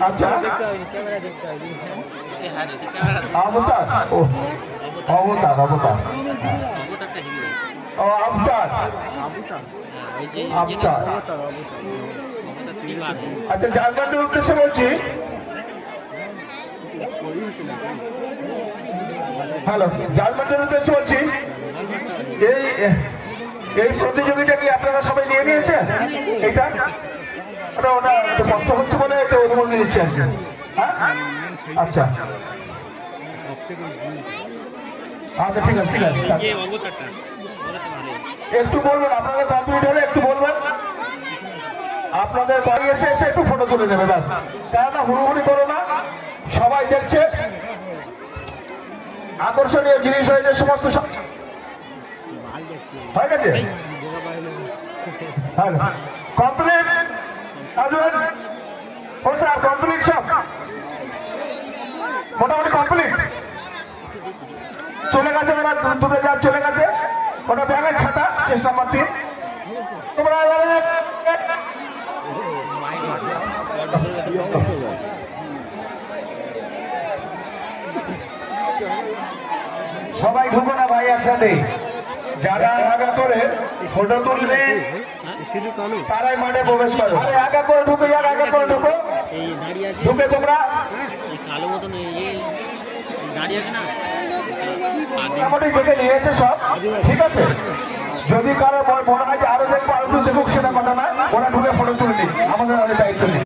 আচ্ছা অবতার অবতার অবতার ও অবতার অবতার আচ্ছা ঝাড়খণ্ডের উদ্দেশ্যে বলছি হ্যালো ঝাড়খণ্ডের উদ্দেশ্যে বলছি এই এই প্রতিযোগিতা কি আপনারা সবাই নিয়ে নিয়েছেন এটা ওটা কষ্ট হচ্ছে বলে একটা অনুমতি দিচ্ছে আর কি হ্যাঁ আচ্ছা আচ্ছা ঠিক আছে ঠিক আছে একটু বলবেন আপনাদের কমপ্লিট হলে একটু বলবেন আপনাদের বাড়ি এসে এসে একটু ফটো তুলে নেবে ব্যাস কেননা হুড়ুহুড়ি করো না সবাই দেখছে আকর্ষণীয় জিনিস হয়েছে সমস্ত হয়ে গেছে কমপ্লিট আসবেন ও স্যার কমপ্লিট সব মোটামুটি কমপ্লিট চলে গেছে ওরা দুটো যা চলে গেছে ওটা ব্যাগের ছাতা চেষ্টা নাম্বার 3 তোমরা সবাই ঢুকো না ভাই একসাথে যারা আগা করে ফটো তুলবে তারাই মাঠে প্রবেশ করো আরে আগা করে ঢুকে যাক আগা করে ঢুকো ঢুকে তোমরা কালো মতন দাঁড়িয়ে আছে না মোটামুটি দেখে নিয়েছে সব ঠিক আছে যদি কারো মনে হয় যে আরো দেখবো আরো দেখুক সেটা কথা নয় ওরা ঢুকে ফটো তুলে নিই আমাদের দায়িত্ব নেই